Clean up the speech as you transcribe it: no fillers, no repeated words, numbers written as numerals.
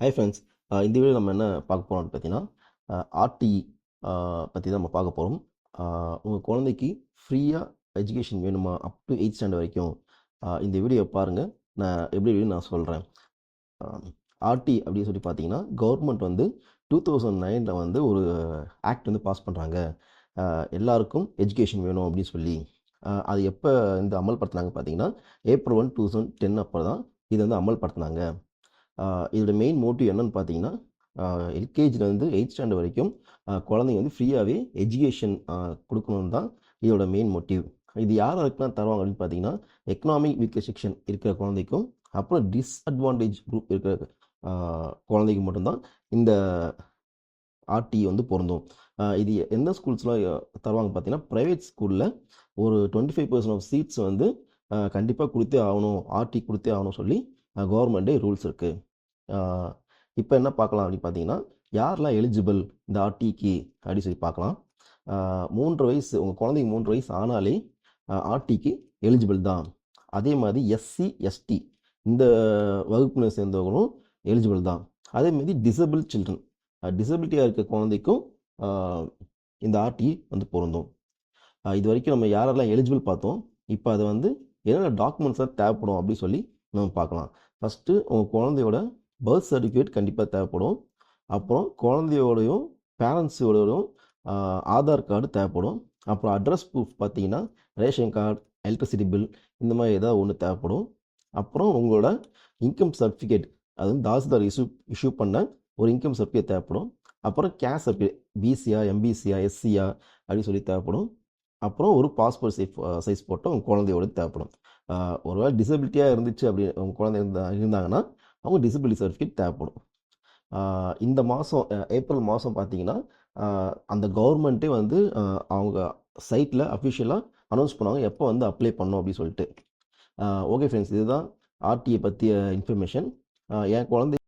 Hi friends. இந்த video நம்ம என்ன பார்க்க போகிறோம்னு பார்த்தீங்கன்னா, ஆர்டிஇ பற்றி தான் நம்ம பார்க்க போகிறோம். உங்கள் குழந்தைக்கு ஃப்ரீயாக எஜுகேஷன் வேணுமா அப் டு 8th ஸ்டாண்டர்ட் வரைக்கும் இந்த வீடியோ பாருங்கள். நான் எப்படி நான் சொல்கிறேன். ஆர்டி அப்படின்னு சொல்லி பார்த்தீங்கன்னா, கவர்மெண்ட் வந்து 2009 வந்து ஒரு ஆக்ட் வந்து பாஸ் பண்ணுறாங்க. எல்லாருக்கும் எஜுகேஷன் வேணும் அப்படின்னு சொல்லி. அது எப்போ வந்து அமல்படுத்தினாங்க பார்த்தீங்கன்னா, April 1, 2010 அப்போ தான் இதை வந்து அமல்படுத்தினாங்க. இதோட மெயின் மோட்டிவ் என்னன்னு பார்த்தீங்கன்னா, எல்கேஜிலேருந்து 8th ஸ்டாண்டர்ட் வரைக்கும் குழந்தைங்க வந்து ஃப்ரீயாகவே எஜுகேஷன் கொடுக்கணுன்னு தான் இதோட மெயின் மோட்டிவ். இது யார் யாருக்குலாம் தருவாங்க அப்படின்னு பார்த்தீங்கன்னா, எக்கனாமிக் வீக்கர் செக்ஷன் இருக்கிற குழந்தைக்கும், அப்புறம் டிஸ்அட்வான்டேஜ் குரூப் இருக்கிற குழந்தைக்கு மட்டும்தான் இந்த ஆர்டி வந்து பொருந்தும். இது எந்த ஸ்கூல்ஸ்லாம் தருவாங்க பார்த்தீங்கன்னா, ப்ரைவேட் ஸ்கூலில் ஒரு 25% ஆஃப் சீட்ஸ் வந்து கண்டிப்பாக கொடுத்தே ஆகணும், ஆர்டி கொடுத்தே ஆகணும் சொல்லி கவர்மெண்ட்டே ரூல்ஸ் இருக்குது. இப்போ என்ன பார்க்கலாம் அப்படின்னு பார்த்தீங்கன்னா, யாரெல்லாம் எலிஜிபிள் இந்த ஆர்டிக்கு அப்படின்னு சொல்லி பார்க்கலாம். 3 வயசு உங்கள் குழந்தைக்கு 3 வயசு ஆனாலே ஆர்டிக்கு எலிஜிபிள் தான். அதே மாதிரி எஸ்சி எஸ்டி இந்த வகுப்பினர் சேர்ந்தவங்களும் எலிஜிபிள் தான். அதேமாரி டிசபிள் சில்ட்ரன் டிசபிலிட்டியாக இருக்க குழந்தைக்கும் இந்த ஆர்டி வந்து பொருந்தும். இது வரைக்கும் நம்ம யாரெல்லாம் எலிஜிபிள் பார்த்தோம். இப்போ அதை வந்து என்னென்ன டாக்குமெண்ட்ஸ்லாம் தேவைப்படும் அப்படின்னு சொல்லி நம்ம பார்க்கலாம். ஃபஸ்ட்டு உங்கள் குழந்தையோட பர்த் சர்டிஃபிகேட் கண்டிப்பாக தேவைப்படும். அப்புறம் குழந்தையோடையும் பேரண்ட்ஸோடையும் ஆதார் கார்டு தேவைப்படும். அப்புறம் அட்ரஸ் ப்ரூஃப் பார்த்தீங்கன்னா ரேஷன் கார்டு, எலக்ட்ரிசிட்டி பில் இந்த மாதிரி ஏதாவது ஒன்று தேவைப்படும். அப்புறம் உங்களோட இன்கம் சர்டிஃபிகேட், அது வந்து தாசில்தார் இஷ்யூ பண்ண ஒரு இன்கம் சர்டிஃபிகேட் தேவைப்படும். அப்புறம் கேஸ்ட் சர்டிஃபிகேட், பிசியா, எம்பிசியா, எஸ்சியா அப்படின்னு சொல்லி தேவைப்படும். அப்புறம் ஒரு பாஸ்போர்ட் சைஸ் ஃபோட்டோ உங்கள் குழந்தையோட தேவைப்படும். ஒருவேளை டிசபிலிட்டியாக இருந்துச்சு அப்படி உங்கள் குழந்தை இருந்தாங்கன்னா அவங்க டிசபிலிட்டி சர்டிஃபிகேட் தேவைப்படும். இந்த மாதம் ஏப்ரல் மாதம் பார்த்தீங்கன்னா, அந்த கவர்மெண்ட்டே வந்து அவங்க சைட்டில் அஃபிஷியலாக அனௌன்ஸ் பண்ணுவாங்க எப்போ வந்து அப்ளை பண்ணணும் அப்படின்னு சொல்லிட்டு. ஓகே ஃப்ரெண்ட்ஸ், இதுதான் ஆர்டிஏ பற்றிய இன்ஃபர்மேஷன். என் குழந்தை